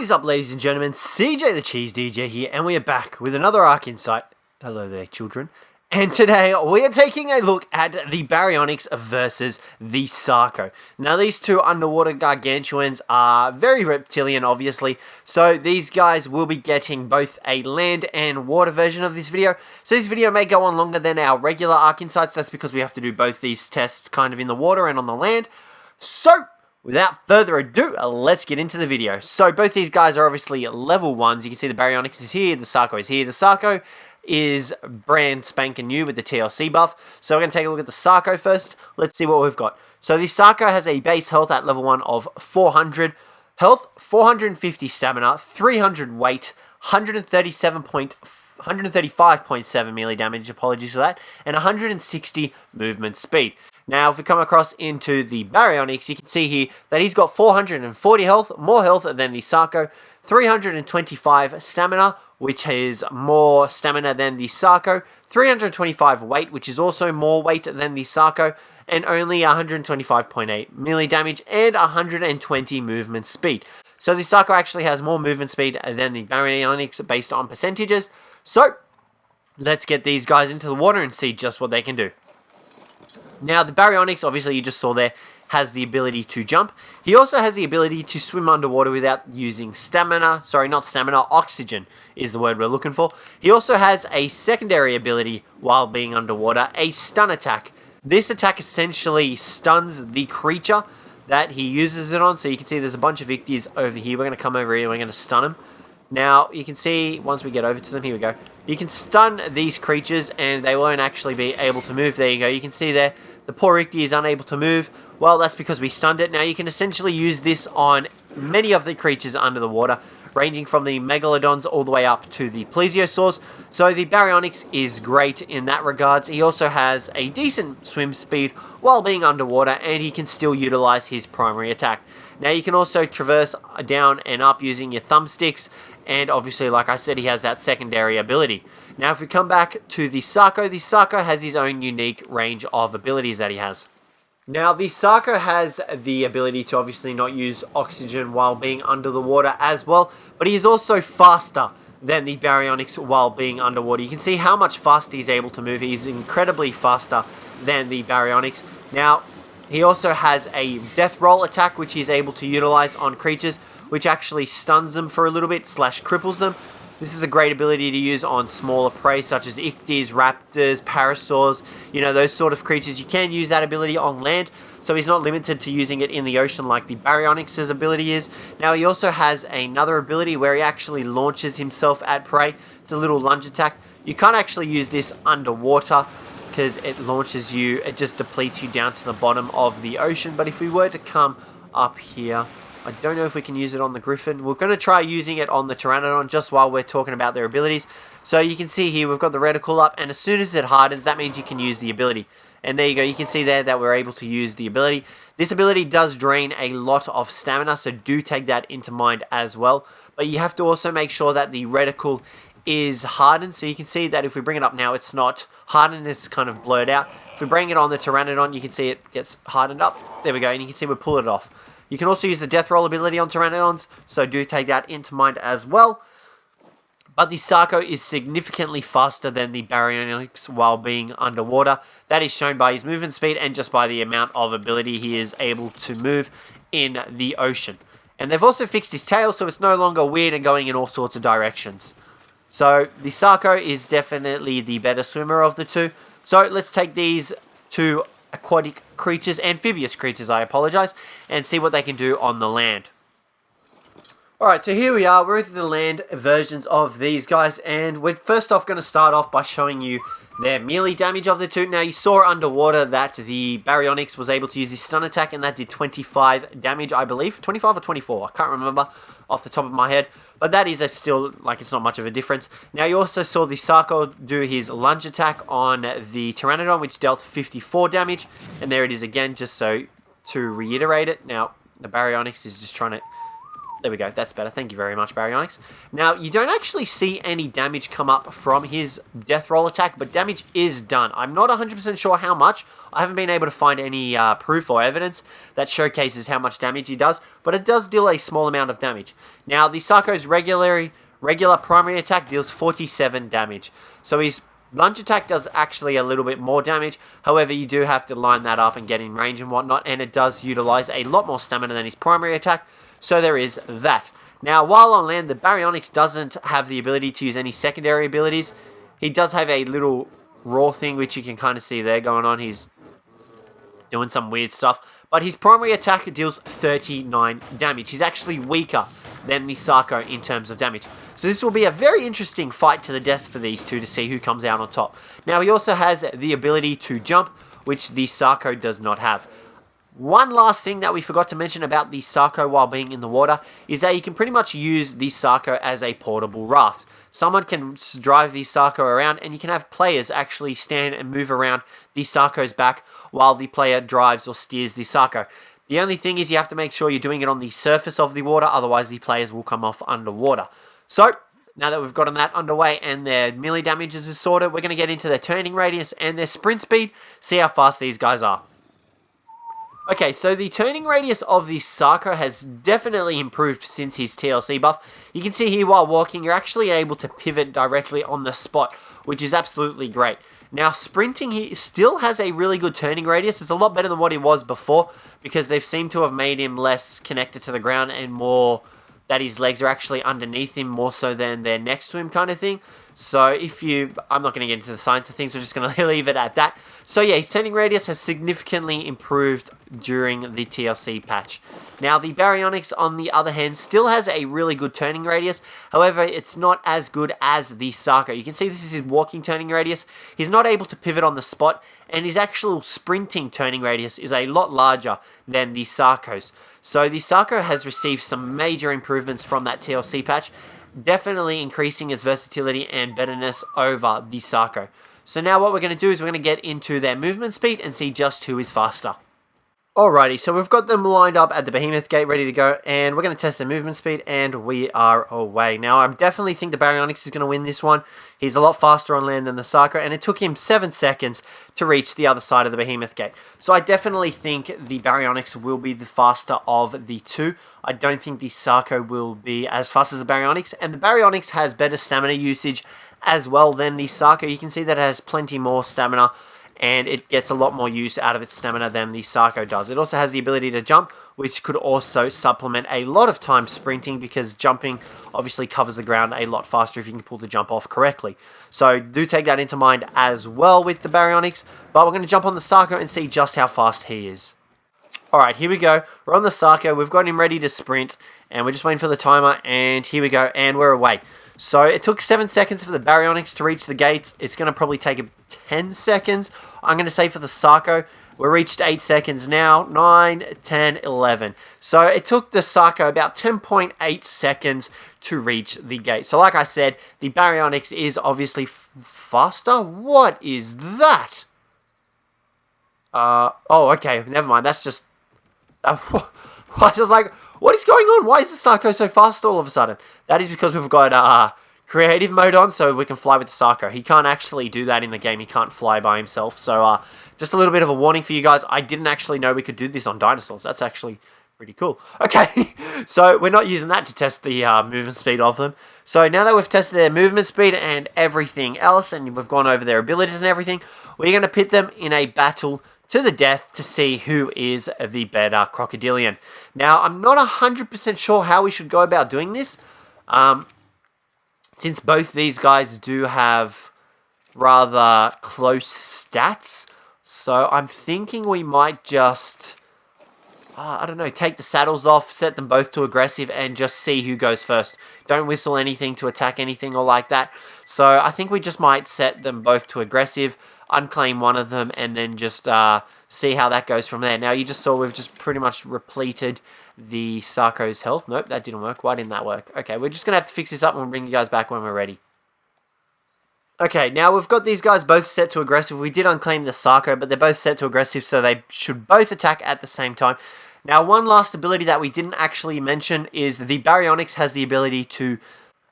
What is up, ladies and gentlemen? Cjthecheesedj here, and we are back with another Ark Insight. Hello there, children. And today, we are taking a look at the Baryonyx versus the Sarco. Now, these two underwater gargantuans are very reptilian, obviously. So, these guys will be getting both a land and water version of this video. So, this video may go on longer than our regular Ark Insights. That's because we have to do both these tests kind of in the water and on the land. So, without further ado, let's get into the video. So, both these guys are obviously level 1s. You can see the Baryonyx is here, the Sarco is here. The Sarco is brand spanking new with the TLC buff. So, we're going to take a look at the Sarco first. Let's see what we've got. So, the Sarco has a base health at level 1 of 400 health, 450 stamina, 300 weight, 135.7 melee damage, apologies for that, and 160 movement speed. Now, if we come across into the Baryonyx, you can see here that he's got 440 health, more health than the Sarco, 325 stamina, which is more stamina than the Sarco, 325 weight, which is also more weight than the Sarco, and only 125.8 melee damage and 120 movement speed. So the Sarco actually has more movement speed than the Baryonyx based on percentages. So, let's get these guys into the water and see just what they can do. Now, the Baryonyx, obviously you just saw there, has the ability to jump. He also has the ability to swim underwater without using stamina. Sorry, not stamina, oxygen is the word we're looking for. He also has a secondary ability while being underwater, a stun attack. This attack essentially stuns the creature that he uses it on. So you can see there's a bunch of Ichthyes over here. We're going to come over here and we're going to stun them. Now, you can see, once we get over to them, here we go. You can stun these creatures and they won't actually be able to move. There you go. You can see there, the poor Ichthy is unable to move. Well, that's because we stunned it. Now, you can essentially use this on many of the creatures under the water, ranging from the Megalodons all the way up to the Plesiosaurs. So, the Baryonyx is great in that regards. He also has a decent swim speed while being underwater, and he can still utilize his primary attack. Now, you can also traverse down and up using your thumbsticks, and obviously, like I said, he has that secondary ability. Now, if we come back to the Sarco has his own unique range of abilities that he has. Now, the Sarco has the ability to obviously not use oxygen while being under the water as well, but he is also faster than the Baryonyx while being underwater. You can see how much faster he's able to move. He's incredibly faster than the Baryonyx. Now, he also has a death roll attack, which he's able to utilize on creatures, which actually stuns them for a little bit / cripples them. This is a great ability to use on smaller prey such as Ichthyes, raptors, parasaurs, you know, those sort of creatures. You can use that ability on land, so he's not limited to using it in the ocean like the Baryonyx's ability is. Now, he also has another ability where he actually launches himself at prey. It's a little lunge attack. You can't actually use this underwater because it launches you, it just depletes you down to the bottom of the ocean. But if we were to come up here, I don't know if we can use it on the Griffin. We're going to try using it on the Pteranodon just while we're talking about their abilities. So you can see here we've got the reticle up, and as soon as it hardens, that means you can use the ability. And there you go, you can see there that we're able to use the ability. This ability does drain a lot of stamina, so do take that into mind as well. But you have to also make sure that the reticle is hardened. So you can see that if we bring it up now, it's not hardened, it's kind of blurred out. If we bring it on the Pteranodon, you can see it gets hardened up. There we go, and you can see we pull it off. You can also use the death roll ability on Pteranodons, so do take that into mind as well. But the Sarco is significantly faster than the Baryonyx while being underwater. That is shown by his movement speed and just by the amount of ability he is able to move in the ocean. And they've also fixed his tail, so it's no longer weird and going in all sorts of directions. So the Sarco is definitely the better swimmer of the two. So let's take these two aquatic creatures, amphibious creatures, I apologize, and see what they can do on the land. Alright, so here we are, we're with the land versions of these guys, and we're first off going to start off by showing you their melee damage of the two. Now, you saw underwater that the Baryonyx was able to use his stun attack, and that did 25 damage, I believe. 25 or 24, I can't remember off the top of my head. But that is still, like, it's not much of a difference. Now, you also saw the Sarco do his lunge attack on the Pteranodon, which dealt 54 damage. And there it is again, just so to reiterate it. Now, the Baryonyx is just trying to There we go. That's better. Thank you very much, Baryonyx. Now, you don't actually see any damage come up from his death roll attack, but damage is done. I'm not 100% sure how much. I haven't been able to find any proof or evidence that showcases how much damage he does, but it does deal a small amount of damage. Now, the Sarco's regular primary attack deals 47 damage. So his lunge attack does actually a little bit more damage. However, you do have to line that up and get in range and whatnot, and it does utilize a lot more stamina than his primary attack. So there is that. Now, while on land, the Baryonyx doesn't have the ability to use any secondary abilities. He does have a little raw thing, which you can kind of see there going on. He's doing some weird stuff. But his primary attack deals 39 damage. He's actually weaker than the Sarco in terms of damage. So this will be a very interesting fight to the death for these two to see who comes out on top. Now, he also has the ability to jump, which the Sarco does not have. One last thing that we forgot to mention about the Sarco while being in the water is that you can pretty much use the Sarco as a portable raft. Someone can drive the Sarco around, and you can have players actually stand and move around the Sarco's back while the player drives or steers the Sarco. The only thing is you have to make sure you're doing it on the surface of the water, otherwise the players will come off underwater. So, now that we've gotten that underway and their melee damages is sorted, we're going to get into their turning radius and their sprint speed, see how fast these guys are. Okay, so the turning radius of the Sarco has definitely improved since his TLC buff. You can see here while walking, you're actually able to pivot directly on the spot, which is absolutely great. Now, sprinting, he still has a really good turning radius. It's a lot better than what he was before, because they've seemed to have made him less connected to the ground and more that his legs are actually underneath him more so than they're next to him kind of thing. So I'm not going to get into the science of things, we're just going to leave it at that. So yeah, his turning radius has significantly improved during the TLC patch. Now the Baryonyx, on the other hand, still has a really good turning radius. However, it's not as good as the Sarco. You can see this is his walking turning radius. He's not able to pivot on the spot, and his actual sprinting turning radius is a lot larger than the Sarco's. So the Sarco has received some major improvements from that TLC patch, definitely increasing its versatility and betterness over the Sarco. So now what we're going to do is we're going to get into their movement speed and see just who is faster. Alrighty, so we've got them lined up at the Behemoth Gate ready to go, and we're going to test their movement speed, and we are away. Now, I definitely think the Baryonyx is going to win this one. He's a lot faster on land than the Sarco, and it took him 7 seconds to reach the other side of the Behemoth Gate. So I definitely think the Baryonyx will be the faster of the two. I don't think the Sarco will be as fast as the Baryonyx, and the Baryonyx has better stamina usage as well than the Sarco. You can see that it has plenty more stamina, and it gets a lot more use out of its stamina than the Sarco does. It also has the ability to jump, which could also supplement a lot of time sprinting, because jumping obviously covers the ground a lot faster if you can pull the jump off correctly. So do take that into mind as well with the Baryonyx, but we're going to jump on the Sarco and see just how fast he is. Alright, here we go. We're on the Sarco, we've got him ready to sprint, and we're just waiting for the timer, and here we go, and we're away. So it took 7 seconds for the Baryonyx to reach the gates. It's going to probably take 10 seconds. I'm going to say for the Sarco, we're reached 8 seconds now. 9, 10, 11. So it took the Sarco about 10.8 seconds to reach the gate. So like I said, the Baryonyx is obviously faster. What is that? Oh, okay. Never mind. That's just... I was like, what is going on? Why is the Sarco so fast all of a sudden? That is because we've got creative mode on, so we can fly with the Sarco. He can't actually do that in the game. He can't fly by himself. So just a little bit of a warning for you guys. I didn't actually know we could do this on Dinosaurs. That's actually pretty cool. Okay, so we're not using that to test the movement speed of them. So now that we've tested their movement speed and everything else, and we've gone over their abilities and everything, we're going to pit them in a battle to the death to see who is the better crocodilian. Now, I'm not 100% sure how we should go about doing this, since both these guys do have rather close stats. So I'm thinking we might just, I don't know, take the saddles off, set them both to aggressive, and just see who goes first. Don't whistle anything to attack anything or like that. So I think we just might set them both to aggressive, unclaim one of them, and then just see how that goes from there. Now, you just saw we've just pretty much repleted the Sarco's health. Nope, that didn't work. Why didn't that work? Okay, we're just going to have to fix this up, and we'll bring you guys back when we're ready. Okay, now we've got these guys both set to aggressive. We did unclaim the Sarco, but they're both set to aggressive, so they should both attack at the same time. Now, one last ability that we didn't actually mention is the Baryonyx has the ability to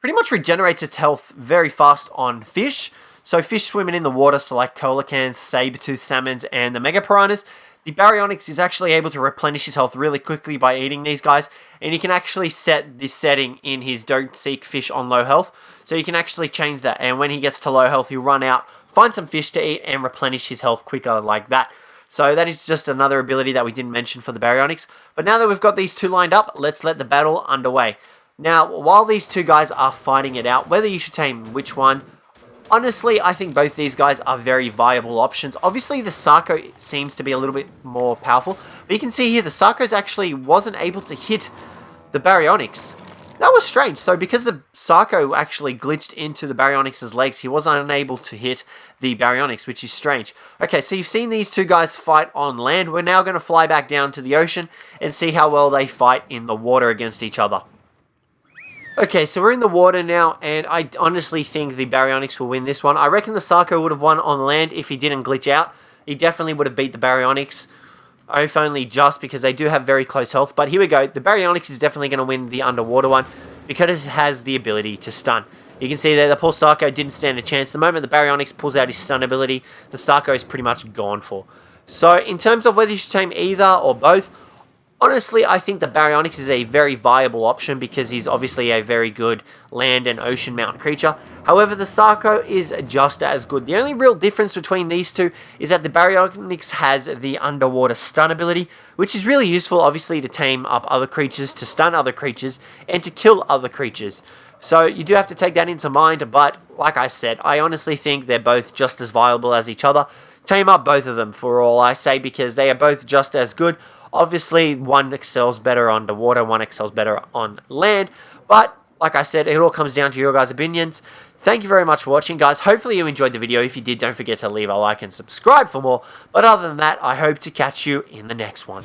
pretty much regenerate its health very fast on fish. So fish swimming in the water, so like coelacanths, saber-toothed salmons, and the mega piranhas, the Baryonyx is actually able to replenish his health really quickly by eating these guys, and you can actually set this setting in his don't seek fish on low health, so you can actually change that, and when he gets to low health, he'll run out, find some fish to eat, and replenish his health quicker like that. So that is just another ability that we didn't mention for the Baryonyx. But now that we've got these two lined up, let's let the battle underway. Now, while these two guys are fighting it out, whether you should tame which one, honestly, I think both these guys are very viable options. Obviously, the Sarco seems to be a little bit more powerful. But you can see here, the Sarco's actually wasn't able to hit the Baryonyx. That was strange. So because the Sarco actually glitched into the Baryonyx's legs, he was unable to hit the Baryonyx, which is strange. Okay, so you've seen these two guys fight on land. We're now going to fly back down to the ocean and see how well they fight in the water against each other. Okay, so we're in the water now, and I honestly think the Baryonyx will win this one. I reckon the Sarco would have won on land if he didn't glitch out. He definitely would have beat the Baryonyx, if only just because they do have very close health. But here we go. The Baryonyx is definitely going to win the underwater one because it has the ability to stun. You can see there the poor Sarco didn't stand a chance. The moment the Baryonyx pulls out his stun ability, the Sarco is pretty much gone for. So in terms of whether you should tame either or both, honestly, I think the Baryonyx is a very viable option because he's obviously a very good land and ocean mountain creature. However, the Sarco is just as good. The only real difference between these two is that the Baryonyx has the underwater stun ability, which is really useful, obviously, to tame up other creatures, to stun other creatures, and to kill other creatures. So you do have to take that into mind, but like I said, I honestly think they're both just as viable as each other. Tame up both of them for all I say because they are both just as good. Obviously, one excels better underwater, one excels better on land. But, like I said, it all comes down to your guys' opinions. Thank you very much for watching, guys. Hopefully you enjoyed the video. If you did, don't forget to leave a like and subscribe for more. But other than that, I hope to catch you in the next one.